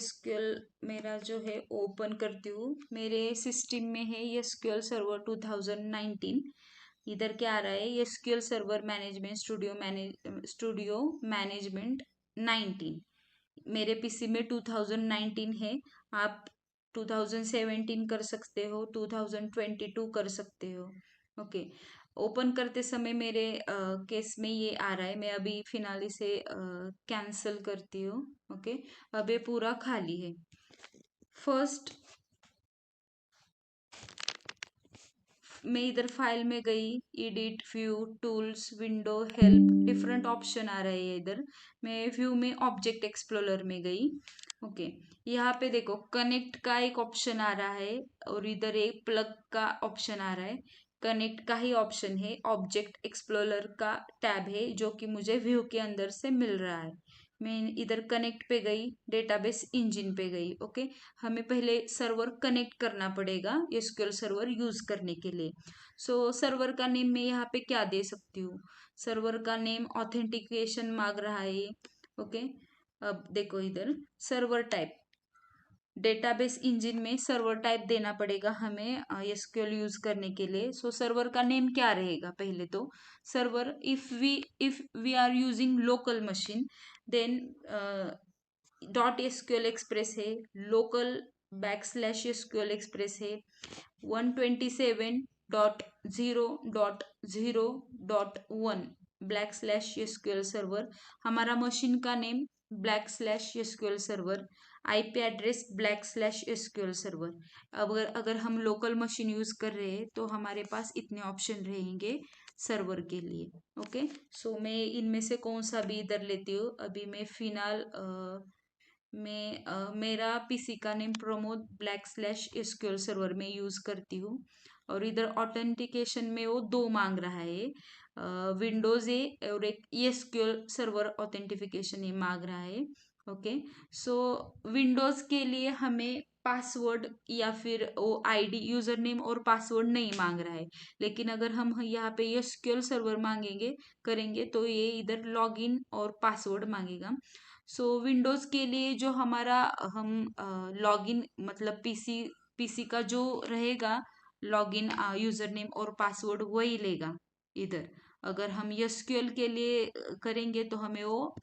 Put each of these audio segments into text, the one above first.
SQL मेरा जो है ओपन करती हूँ। मेरे सिस्टम में है एसक्यूएल सर्वर 2019। इधर क्या आ रहा है, SQL server management studio management 19। मेरे पीसी में 2019 है। आप 2017 कर सकते हो, 2022 कर सकते हो। ओके, ओपन करते समय मेरे केस में ये आ रहा है। मैं अभी फिलहाल इसे कैंसिल करती हूँ। ओके, अब ये पूरा खाली है। फर्स्ट मैं इधर फाइल में गई, edit, view, tools, window, help, different option आ रहे हैं इधर। मैं व्यू में ऑब्जेक्ट एक्सप्लोरर में गई। ओके, यहाँ पे देखो कनेक्ट का एक ऑप्शन आ रहा है और इधर एक प्लग का ऑप्शन आ रहा है। कनेक्ट का ही ऑप्शन है, ऑब्जेक्ट एक्सप्लोरर का टैब है जो कि मुझे व्यू के अंदर से मिल रहा है। मैं इधर कनेक्ट पे गई, डेटाबेस इंजन पे गई। ओके, हमें पहले सर्वर कनेक्ट करना पड़ेगा एसक्यूएल सर्वर यूज करने के लिए। सो सर्वर का नेम मैं यहाँ पे क्या दे सकती हूँ, सर्वर का नेम ऑथेंटिकेशन मांग रहा है। ओके, अब देखो इधर सर्वर टाइप, डेटाबेस इंजन में सर्वर टाइप देना पड़ेगा हमें एसक्यूएल यूज करने के लिए। सो सर्वर का नेम क्या रहेगा, पहले तो server, if we are using local machine then dot SQL express है, लोकल बैकस्लैश एसक्यूएल एक्सप्रेस है, 127.0.0.1 ब्लैक स्लैश एसक्यूएल सर्वर, हमारा मशीन का name black slash SQL server, IP address black slash SQL server. अगर हम local machine use कर रहे हैं तो हमारे पास इतने ऑप्शन रहेंगे सर्वर के लिए। ओके, सो मैं इनमें से कौन सा भी इधर लेती हूँ। अभी मैं फिलहाल मेरा पीसी का name Pramod black slash SQL server में यूज करती हूँ। और इधर ऑथेंटिकेशन में वो दो मांग रहा है, विंडोज ए और एक एसक्यूएल सर्वर ऑथेंटिफिकेशन ये मांग रहा है। ओके, सो विंडोज के लिए हमें पासवर्ड या फिर वो आईडी यूजर नेम और पासवर्ड नहीं मांग रहा है। लेकिन अगर हम यहाँ पे एसक्यूएल सर्वर मांगेंगे करेंगे तो ये इधर लॉगिन और पासवर्ड मांगेगा। सो विंडोज के लिए जो हमारा हम लॉगिन मतलब पीसी का जो रहेगा लॉगिन यूजर नेम और पासवर्ड वही लेगा इधर। अगर हम एसक्यूएल के लिए करेंगे तो हमें वो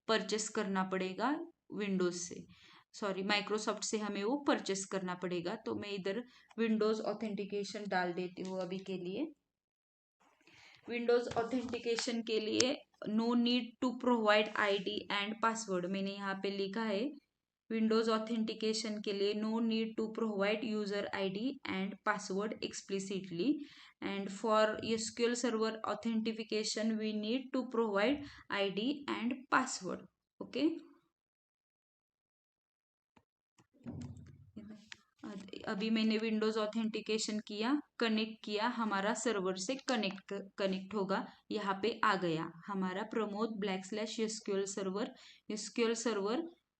परचेस करना पड़ेगा विंडोज से, सॉरी माइक्रोसॉफ्ट से हमें वो परचेस करना पड़ेगा। तो मैं इधर विंडोज ऑथेंटिकेशन डाल देती हूँ अभी के लिए। विंडोज ऑथेंटिकेशन के लिए no need to provide ID and password मैंने यहाँ पे लिखा है। विंडोज ऑथेंटिकेशन के लिए no need to provide user ID and password explicitly, and for SQL server authentification we need to provide ID and password. Okay, अभी मैंने Windows authentication किया, कनेक्ट किया, हमारा सर्वर से कनेक्ट होगा। यहाँ पे आ गया हमारा Pramod black slash SQL server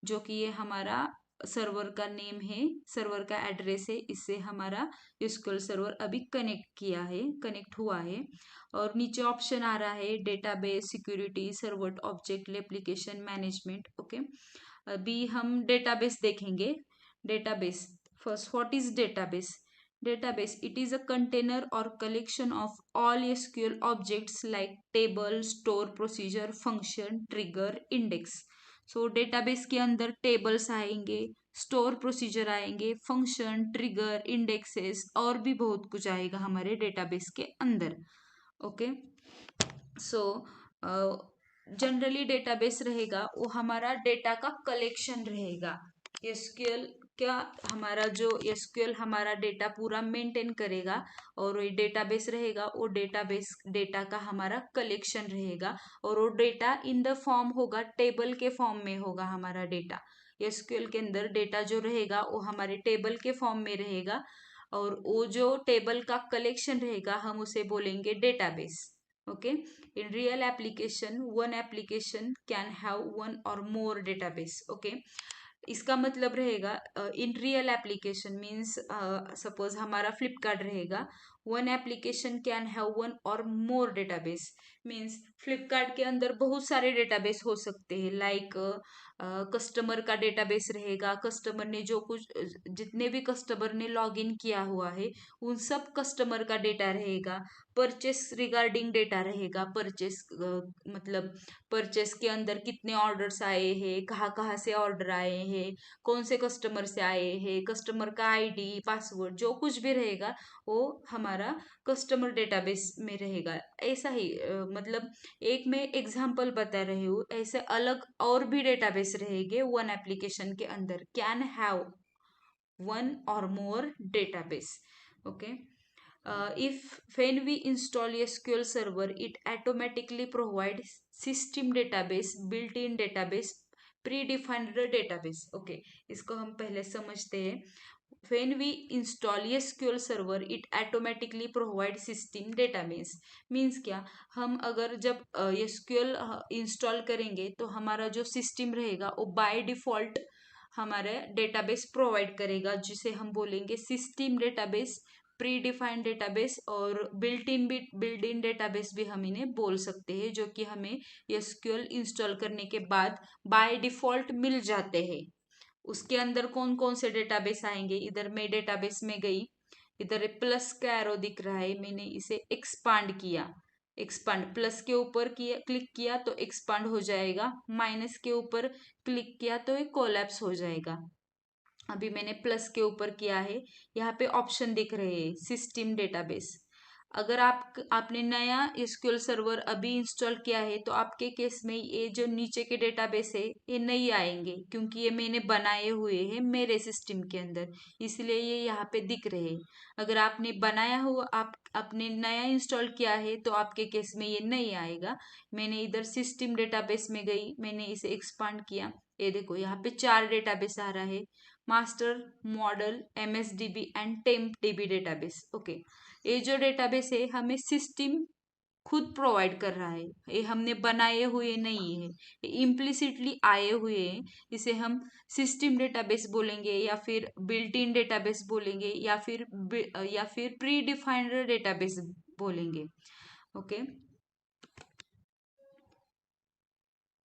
जो कि ये हमारा सर्वर का नेम है, सर्वर का एड्रेस है। इससे हमारा एसक्यूएल सर्वर अभी कनेक्ट हुआ है। और नीचे ऑप्शन आ रहा है database, security, server object, application management. Okay, अभी हम डेटाबेस देखेंगे। Database, first, what is database? Database, it is a container or collection of all SQL objects like table, store, procedure, function, trigger, index. So database के अंदर tables आएंगे, store procedure आएंगे, function, trigger, indexes और भी बहुत कुछ आएगा हमारे database के अंदर। ओके, सो जनरली डेटाबेस रहेगा वो हमारा डेटा का कलेक्शन रहेगा। एसक्यूएल क्या, हमारा जो एसक्यूएल हमारा डेटा पूरा मेंटेन करेगा और वो डेटाबेस रहेगा, वो डेटाबेस डेटा का हमारा कलेक्शन रहेगा। और वो डेटा इन द फॉर्म होगा, टेबल के फॉर्म में होगा हमारा डेटा। एसक्यूएल के अंदर डेटा जो रहेगा वो हमारे टेबल के फॉर्म में रहेगा और वो जो टेबल का कलेक्शन रहेगा हम उसे बोलेंगे database. Okay, in real application one application can have one or more database. Okay, इसका मतलब रहेगा in real application means suppose हमारा फ्लिपकार्ट रहेगा, one application can have one or more database. Means Flipkart के अंदर बहुत सारे डेटाबेस हो सकते हैं, लाइक कस्टमर का डेटाबेस रहेगा, कस्टमर ने जो कुछ जितने भी कस्टमर ने लॉगिन किया हुआ है उन सब कस्टमर का डेटा रहेगा। परचेस रिगार्डिंग डेटा रहेगा, परचेस मतलब परचेस के अंदर कितने ऑर्डर्स आए हैं, कहाँ कहाँ से ऑर्डर आए हैं, कौन से कस्टमर से आए हैं, कस्टमर का आईडी पासवर्ड जो कुछ भी रहेगा वो हमारा कस्टमर डेटाबेस में रहेगा। ऐसा ही मतलब एक मैं एग्जांपल बता रही हूँ, ऐसे अलग और भी डेटाबेस रहेंगे वन एप्लीकेशन के अंदर। Can have one or more database. Okay, if when we install SQL server, it automatically provides system database, built-in database, predefined database. Okay, इसको हम पहले समझते हैं। When we install SQL server, it automatically provide system database. Means क्या, हम अगर जब SQL install करेंगे तो हमारा जो सिस्टम रहेगा वो बाय डिफॉल्ट हमारे डेटाबेस प्रोवाइड करेगा, जिसे हम बोलेंगे system database, pre defined database और बिल्ट इन डेटाबेस भी हम इन्हें बोल सकते हैं, जो कि हमें एसक्यूएल इंस्टॉल करने के बाद बाय डिफॉल्ट मिल जाते हैं। उसके अंदर कौन कौन से डेटाबेस आएंगे, इधर मैं डेटाबेस में गई, इधर प्लस का एरो दिख रहा है, मैंने इसे एक्सपांड किया, एक्सपांड प्लस के ऊपर किया, क्लिक किया तो एक्सपांड हो जाएगा, माइनस के ऊपर क्लिक किया तो ये कोलैप्स हो जाएगा। अभी मैंने प्लस के ऊपर किया है, यहाँ पे ऑप्शन दिख रहे हैं सिस्टम डेटाबेस। अगर आपने नया एसक्यूएल सर्वर अभी इंस्टॉल किया है तो आपके केस में ये जो नीचे के डेटाबेस है ये नहीं आएंगे, क्योंकि ये मैंने बनाए हुए हैं मेरे सिस्टम के अंदर, इसलिए ये यहाँ पे दिख रहे हैं। अगर आपने बनाया हुआ आपने नया इंस्टॉल किया है तो आपके केस में ये नहीं आएगा। मैंने इधर सिस्टम डेटाबेस में गई, मैंने इसे एक्सपांड किया, ये देखो यहाँ पे 4 डेटाबेस आ रहा है, master, model, MSDB and temp dB database. Okay, ये जो डेटाबेस है हमें सिस्टम खुद प्रोवाइड कर रहा है, ये हमने बनाए हुए नहीं है, ये इम्प्लिसिटली आए हुए हैं। इसे हम सिस्टम डेटाबेस बोलेंगे या फिर बिल्ट इन डेटाबेस बोलेंगे या फिर प्री डिफाइंड डेटाबेस बोलेंगे। Okay,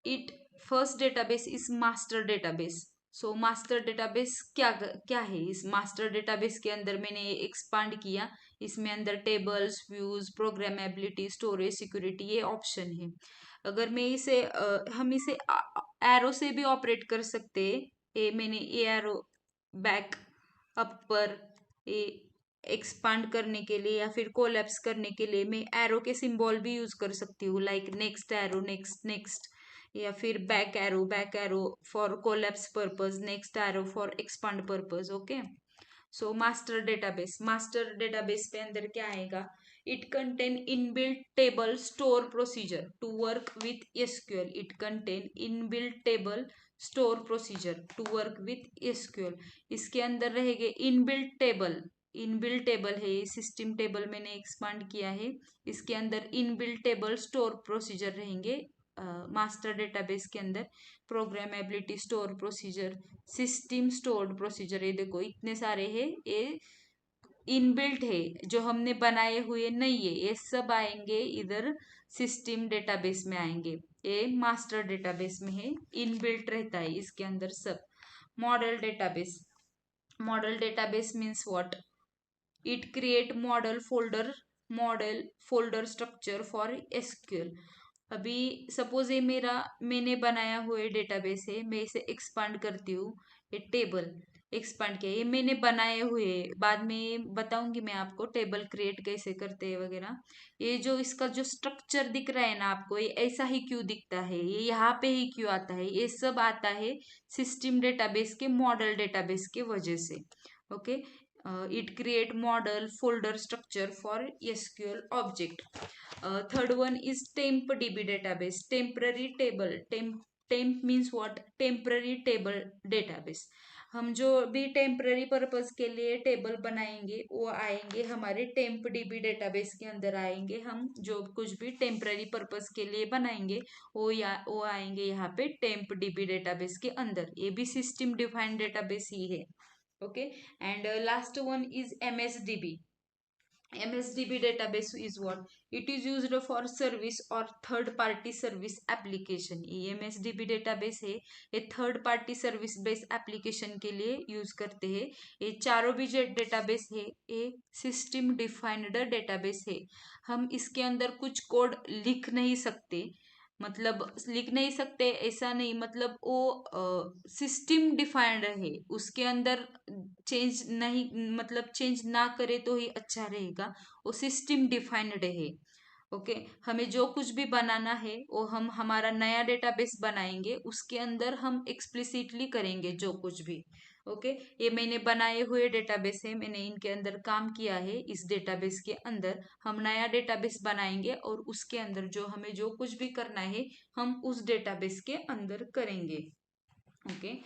it first database is master database. So master database क्या है, इस मास्टर डेटाबेस के अंदर मैंने एक्सपांड किया, इसमें अंदर टेबल्स, व्यूज, प्रोग्रामेबिलिटी, स्टोरेज, सिक्योरिटी ये ऑप्शन है। अगर मैं इसे हम इसे एरो से भी ऑपरेट कर सकते हैं। ये मैंने ये एरो बैक अपर ये एक्सपांड करने के लिए या फिर कोलैप्स करने के लिए मैं एरो के सिंबल भी यूज कर सकती हूँ, like next arrow, next next, या फिर back arrow for collapse purpose, next arrow for expand purpose. Okay, so master database पे अंदर क्या आएगा, it contain inbuilt table store procedure to work with SQL, it contain inbuilt table store procedure to work with SQL. इसके अंदर रहेंगे inbuilt table है, system table मैंने expand किया है, इसके अंदर इनबिल्ट टेबल स्टोर प्रोसीजर रहेंगे मास्टर डेटाबेस के अंदर। Programmability, store procedure, system stored procedure, ये देखो इतने सारे हैं, ये इनबिल्ट है, जो हमने बनाए हुए नहीं है, ये सब आएंगे इधर सिस्टम डेटाबेस में आएंगे, ये मास्टर डेटाबेस में है, इनबिल्ट रहता है इसके अंदर सब। Model database means what, it create model folder structure for SQL. अभी सपोज ये मैंने बनाया हुआ डेटाबेस है, मैं इसे एक्सपांड करती हूँ, ये टेबल एक्सपांड किया, ये मैंने बनाए हुए, बाद में बताऊंगी मैं आपको टेबल क्रिएट कैसे करते हैं वगैरह। ये जो इसका जो स्ट्रक्चर दिख रहा है ना आपको, ये ऐसा ही क्यों दिखता है, ये यहाँ पे ही क्यों आता है, ये सब आता है सिस्टम डेटाबेस के मॉडल डेटाबेस के वजह से। Okay, it create model folder structure for SQL object. Third one is TempDB database, temp means what, temporary table database। हम जो भी टेम्पररी पर्पज के लिए टेबल बनाएंगे वो आएंगे हमारे टेम्प डीबी डेटाबेस के अंदर आएंगे। हम जो कुछ भी टेम्पररी पर्पज के लिए बनाएंगे वो आएंगे यहाँ पे टेम्प डीबी डेटाबेस के अंदर, ये भी सिस्टम डिफाइंड डेटाबेस ही है। Okay, and last one is MSDB। MSDB database is what? It is used for service or third party service application. ये MSDB database है, ये third party service based application के लिए यूज करते हैं. ये चारों भी जो डेटाबेस है ये सिस्टम डिफाइंड डेटाबेस है. हम इसके अंदर कुछ कोड लिख नहीं सकते, मतलब लिख नहीं सकते ऐसा नहीं, मतलब वो सिस्टम डिफाइंड है, उसके अंदर चेंज नहीं, मतलब चेंज ना करे तो ही अच्छा रहेगा. वो सिस्टम डिफाइंड है. ओके, हमें जो कुछ भी बनाना है वो हम हमारा नया डेटाबेस बनाएंगे, उसके अंदर हम एक्सप्लिसिटली करेंगे जो कुछ भी. ओके, ये मैंने बनाए हुए डेटाबेस है, मैंने इनके अंदर काम किया है. इस डेटाबेस के अंदर हम नया डेटाबेस बनाएंगे और उसके अंदर जो हमें जो कुछ भी करना है हम उस डेटाबेस के अंदर करेंगे. Okay,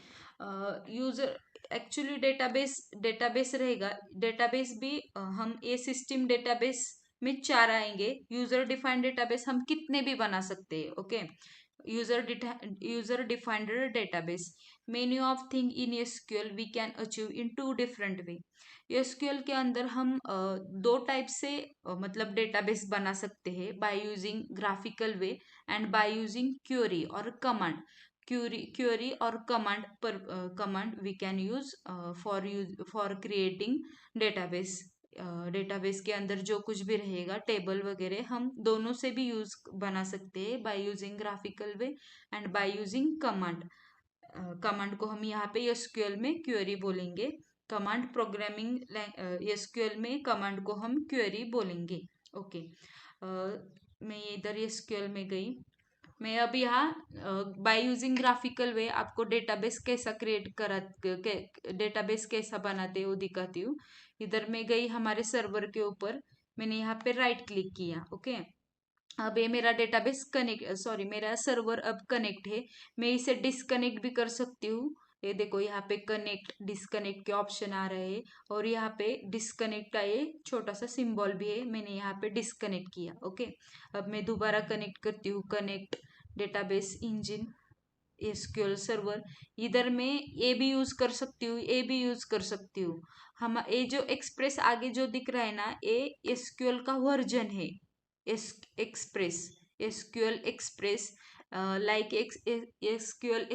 user actually database database रहेगा. डेटाबेस भी हम ये सिस्टम डेटाबेस में चार आएंगे. यूजर डिफाइंड डेटाबेस हम कितने भी बना सकते हैं. Okay, user defined database, many of thing in SQL we can achieve in two different way. SQL के अंदर हम दो टाइप से मतलब डेटाबेस बना सकते हैं, by using graphical way and by using query और कमांड. क्वेरी और command we can use for creating database. Database के अंदर जो कुछ भी रहेगा टेबल वगैरह हम दोनों से भी यूज बना सकते हैं, by using graphical way and by using command. Command को हम यहाँ पे एसक्यूएल में क्वेरी बोलेंगे. कमांड प्रोग्रामिंग एसक्यूएल में कमांड को हम क्वेरी बोलेंगे. ओके, मैं इधर एसक्यूएल में गई. मैं अब यहाँ बाय यूजिंग ग्राफिकल वे आपको डेटाबेस कैसा क्रिएट करा, डेटाबेस कैसा बनाते हैं वो दिखाती हूँ. इधर मैं गई हमारे सर्वर के ऊपर, मैंने यहाँ पे राइट क्लिक किया. ओके, अब ये मेरा डेटाबेस कनेक्ट, सॉरी मेरा सर्वर अब कनेक्ट है. मैं इसे डिस्कनेक्ट भी कर सकती हूँ. ये देखो यहाँ पे कनेक्ट डिस्कनेक्ट के ऑप्शन आ रहे हैं और यहाँ पे डिस्कनेक्ट का ये छोटा सा सिंबल भी है. मैंने यहाँ पे डिस्कनेक्ट किया. ओके, अब मैं दोबारा कनेक्ट करती हूँ. Connect database engine SQL server. इधर मैं ए भी यूज कर सकती हूँ, ए भी यूज कर सकती हूँ. हम ये जो एक्सप्रेस आगे जो दिख रहा है ना, ये एसक्यूएल का वर्जन है. Express, SQL express, like SQL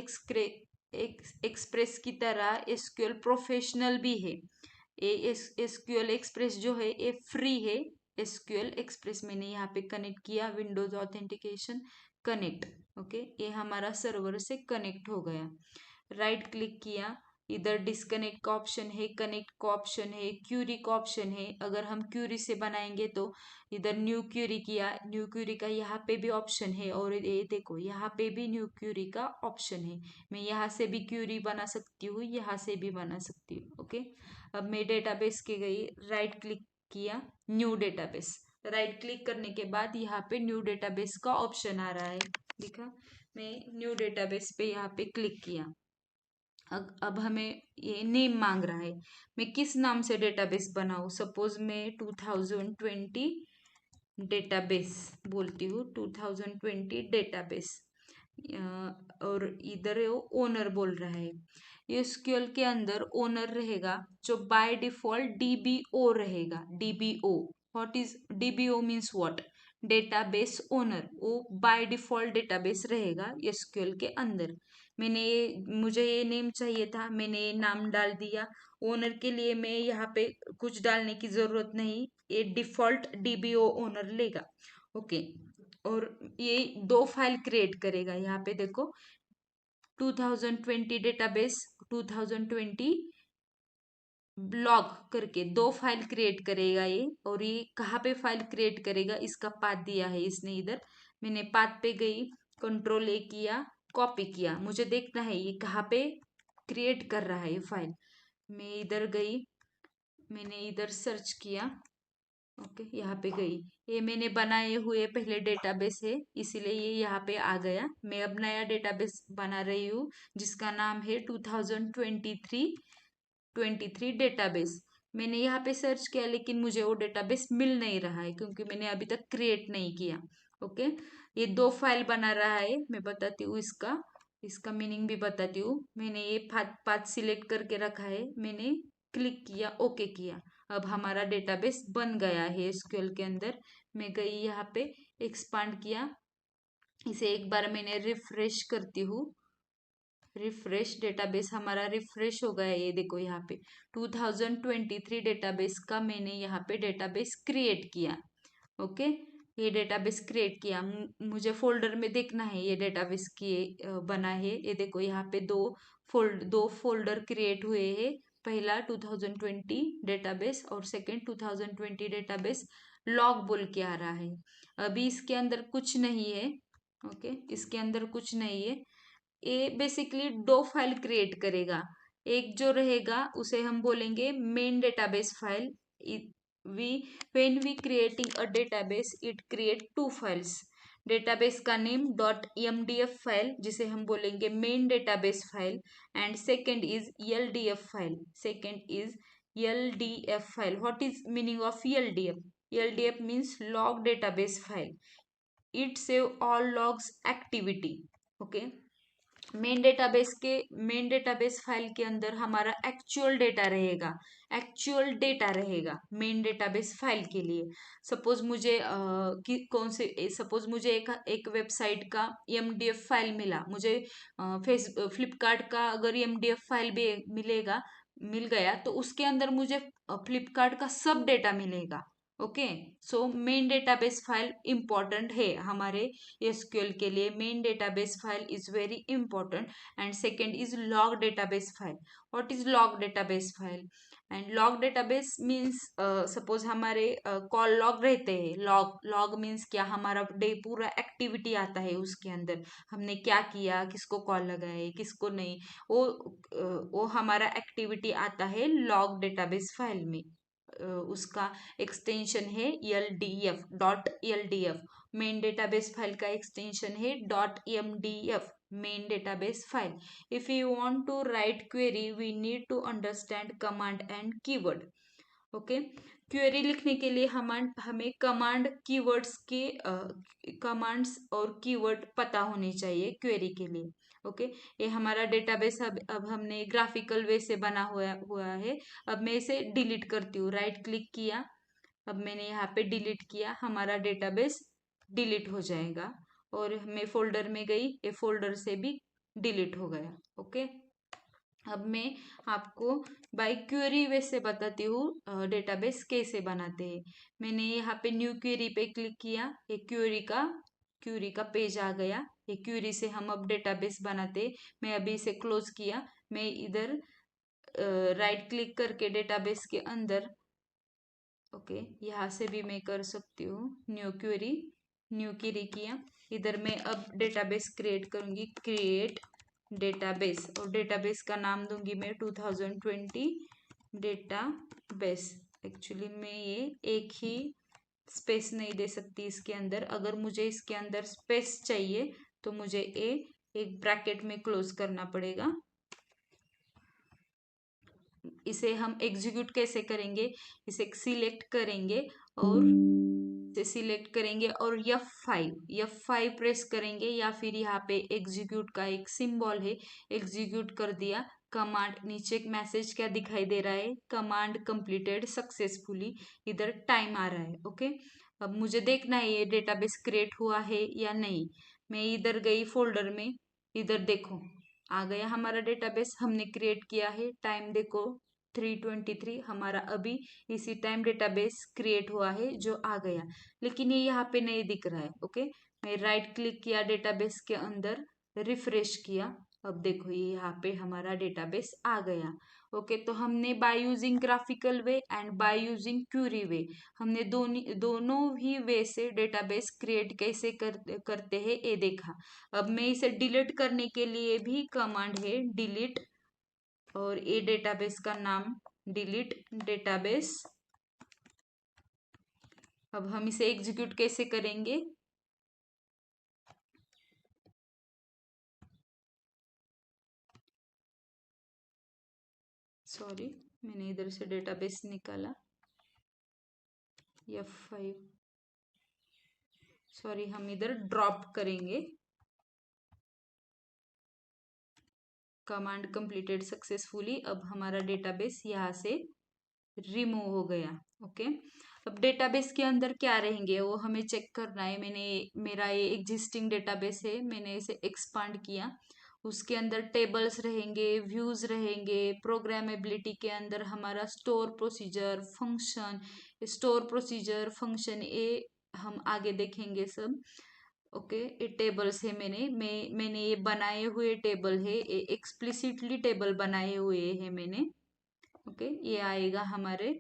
express की तरह एसक्यूएल प्रोफेशनल भी है. ये एसक्यूएल एक्सप्रेस जो है ये फ्री है. एसक्यूएल एक्सप्रेस मैंने यहाँ पे कनेक्ट किया, विंडोज ऑथेंटिकेशन कनेक्ट. ओके, ये हमारा सर्वर से कनेक्ट हो गया. राइट क्लिक किया, इधर डिस्कनेक्ट का ऑप्शन है, कनेक्ट का ऑप्शन है, क्यूरी का ऑप्शन है. अगर हम क्यूरी से बनाएंगे तो इधर न्यू क्यूरी किया, न्यू क्यूरी का यहाँ पे भी ऑप्शन है और ये देखो यहाँ पे भी न्यू क्यूरी का ऑप्शन है. मैं यहाँ से भी क्यूरी बना सकती हूँ, यहाँ से भी बना सकती हूँ. ओके, अब मैं डेटाबेस के गई, राइट क्लिक किया, न्यू डेटाबेस. राइट क्लिक करने के बाद यहाँ पे न्यू डेटाबेस का ऑप्शन आ रहा है, दिखा. मैं न्यू डेटाबेस पे यहाँ पे क्लिक किया. अब हमें ये नेम मांग रहा है, मैं किस नाम से डेटाबेस बनाऊं. सपोज मैं 2020 डेटाबेस बोलती हूँ. 2020 डेटाबेस, और इधर वो ओनर बोल रहा है. एसक्यूएल के अंदर ओनर रहेगा जो बाय डिफॉल्ट डीबीओ रहेगा. DBO, what is DBO means what? Database owner. वो बाय डिफॉल्ट डेटाबेस रहेगा एसक्यूएल के अंदर. मुझे ये नेम चाहिए था, मैंने ये नाम डाल दिया. ओनर के लिए मैं यहाँ पे कुछ डालने की जरूरत नहीं, ये डिफॉल्ट डीबीओ ओनर लेगा. ओके, और ये दो फाइल क्रिएट करेगा. यहाँ पे देखो 2020 डेटाबेस 2020 ब्लॉग करके दो फाइल क्रिएट करेगा ये. और ये कहाँ पे फाइल क्रिएट करेगा इसका पाथ दिया है इसने इधर. मैंने पाथ पे गई, कंट्रोल ए किया, कॉपी किया. मुझे देखना है ये कहाँ पे क्रिएट कर रहा है ये फाइल. मैं इधर गई, मैंने इधर सर्च किया. ओके, यहाँ पे गई. ये मैंने बनाए हुए पहले डेटाबेस है इसीलिए ये यहाँ पे आ गया. मैं अब नया डेटाबेस बना रही हूँ जिसका नाम है 2023 डेटाबेस. मैंने यहाँ पे सर्च किया लेकिन मुझे वो डेटाबेस मिल नहीं रहा है क्योंकि मैंने अभी तक क्रिएट नहीं किया. ओके, ये दो फाइल बना रहा है. मैं बताती हूँ इसका इसका मीनिंग भी बताती हूँ. मैंने ये पाथ सिलेक्ट करके रखा है, मैंने क्लिक किया, ओके किया. अब हमारा डेटाबेस बन गया है एसक्यूएल के अंदर। मैं गई यहाँ पे, एक्सपांड किया इसे, एक बार मैंने रिफ्रेश करती हूँ। रिफ्रेश, डेटाबेस हमारा रिफ्रेश हो गया। ये देखो यहाँ पे 2023 डेटाबेस का मैंने यहाँ पे डेटाबेस क्रिएट किया। ओके, ये डेटाबेस क्रिएट किया। मुझे फोल्डर में देखना है ये डेटाबेस किए बना है। ये देखो यहाँ पे दो फोल्डर क्रिएट हुए हैं। पहला 2020 डेटाबेस और सेकंड 2020 डेटाबेस लॉग बोल के आ रहा है। अभी इसके अंदर कुछ नहीं है। ओके, इसके अंदर कुछ नहीं है। ये बेसिकली दो फाइल क्रिएट करेगा। एक जो रहेगा उसे हम बोलेंगे main database file. We when we creating a database it create two files. Database का नेम डॉट एमडीएफ फाइल जिसे हम बोलेंगे main database file, and second is LDF file. Second is LDF file. What is meaning of LDF? LDF means log database file. It save all logs activity. Okay, main database file के अंदर हमारा actual data रहेगा। Actual data रहेगा main database file के लिए। Suppose मुझे suppose मुझे एक वेबसाइट का एमडीएफ फाइल मिला। मुझे फ्लिपकार्ट का अगर एमडीएफ फाइल भी मिल गया तो उसके अंदर मुझे फ्लिपकार्ट का सब डेटा मिलेगा। Okay, so main database file important है हमारे एसक्यूएल के लिए। Main database file is very important. And second is log database file. What is log database file? And log database means suppose हमारे कॉल लॉग रहते हैं। Log means क्या? हमारा day पूरा एक्टिविटी आता है उसके अंदर। हमने क्या किया, किसको कॉल लगाए, किसको नहीं, वो हमारा एक्टिविटी आता है लॉग डेटाबेस फाइल में। उसका एक्सटेंशन है LDF, dot LDF. Main database file का एक्सटेंशन है dot MDF, main database file. If you want to write query we need to understand command and keyword. Okay, query लिखने के लिए हमें commands और कीवर्ड पता होने चाहिए क्वेरी के लिए। ओके, ये हमारा डेटाबेस अब हमने ग्राफिकल वे से बना हुआ है। अब मैं इसे डिलीट करती हूँ। राइट क्लिक किया, अब मैंने यहाँ पे डिलीट किया, हमारा डेटाबेस डिलीट हो जाएगा। और मैं फोल्डर में गई, ये फोल्डर से भी डिलीट हो गया। ओके, अब मैं आपको बाय क्वेरी वे से बताती हूँ डेटाबेस कैसे बनाते हैं। मैंने यहाँ पे न्यू क्वेरी पे क्लिक किया, ये क्वेरी का पेज आ गया। ये क्वेरी से हम अब डेटाबेस बनाते। मैं अभी इसे क्लोज किया। मैं इधर राइट क्लिक करके डेटाबेस के अंदर, ओके, यहाँ से भी मैं कर सकती हूँ न्यू क्वेरी किया। इधर मैं अब डेटाबेस क्रिएट करूंगी, क्रिएट डेटाबेस, और डेटाबेस का नाम दूंगी मैं 2020 डेटाबेस। एक्चुअली मैं ये एक ही स्पेस नहीं दे सकती इसके अंदर। अगर मुझे इसके अंदर स्पेस चाहिए तो मुझे एक ब्रैकेट में क्लोज करना पड़ेगा। इसे हम एग्जीक्यूट कैसे करेंगे? इसे सिलेक्ट करेंगे और इसे सिलेक्ट करेंगे और F5 प्रेस करेंगे, या फिर यहाँ पे एग्जीक्यूट का एक सिंबल है, एग्जीक्यूट कर दिया। कमांड, नीचे एक मैसेज क्या दिखाई दे रहा है? Command completed successfully. इधर टाइम आ रहा है। ओके, अब मुझे देखना है ये डेटाबेस क्रिएट हुआ है या नहीं। मैं इधर गई फोल्डर में, इधर देखो आ गया हमारा डेटाबेस, हमने क्रिएट किया है। टाइम देखो 3:23, हमारा अभी इसी टाइम डेटाबेस क्रिएट हुआ है जो आ गया। लेकिन ये यहाँ पे नहीं दिख रहा है। ओके, मैं राइट क्लिक किया डेटाबेस के अंदर, रिफ्रेश किया, अब देखो ये यहाँ पे हमारा डेटाबेस आ गया। ओके, तो हमने by using graphical way and by using query way, हमने दोनों ही वे से डेटाबेस क्रिएट कैसे करते हैं ये देखा। अब मैं इसे डिलीट करने के लिए भी कमांड है डिलीट, और ये डेटाबेस का नाम डिलीट डेटाबेस। अब हम इसे एग्जीक्यूट कैसे करेंगे? सॉरी, मैंने इधर से डेटाबेस निकाला, F5, सॉरी, हम इधर ड्रॉप करेंगे। Command completed successfully. अब हमारा डेटाबेस यहाँ से रिमूव हो गया। ओके, अब डेटाबेस के अंदर क्या रहेंगे वो हमें चेक करना है। मेरा ये एग्जिस्टिंग डेटाबेस है, मैंने इसे एक्सपांड किया। उसके अंदर टेबल्स रहेंगे, व्यूज रहेंगे, प्रोग्रामेबिलिटी के अंदर हमारा store procedure function, store procedure function ये हम आगे देखेंगे सब। ओके, ये टेबल्स है, मैंने ये बनाए हुए टेबल है, ये एक्सप्लिसिटली टेबल बनाए हुए हैं मैंने। ओके, ये आएगा हमारे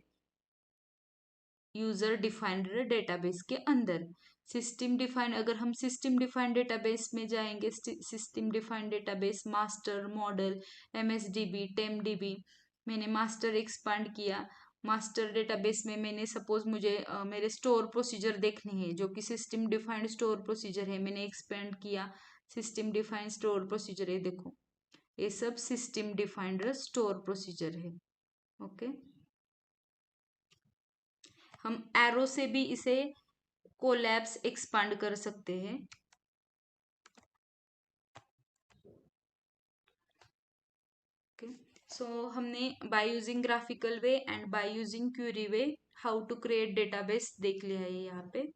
यूजर डिफाइंड डेटाबेस के अंदर। सिस्टम डिफाइंड, अगर हम सिस्टम डिफाइंड डेटाबेस में जाएंगे, system defined database master model MSDB टेमडीबी, मैंने मास्टर एक्सपांड किया। मास्टर डेटाबेस में मैंने सपोज मुझे मेरे स्टोर प्रोसीजर देखने हैं जो कि सिस्टम डिफाइंड स्टोर प्रोसीजर है, मैंने एक्सपेंड किया। सिस्टम डिफाइंड स्टोर प्रोसीजर है, देखो ये सब सिस्टम डिफाइंड स्टोर प्रोसीजर है। ओके, हम एरो से भी इसे कोलैप्स एक्सपांड कर सकते हैं। ओके, सो हमने by using graphical way and by using query way how to create database देख लिया है यहाँ पे।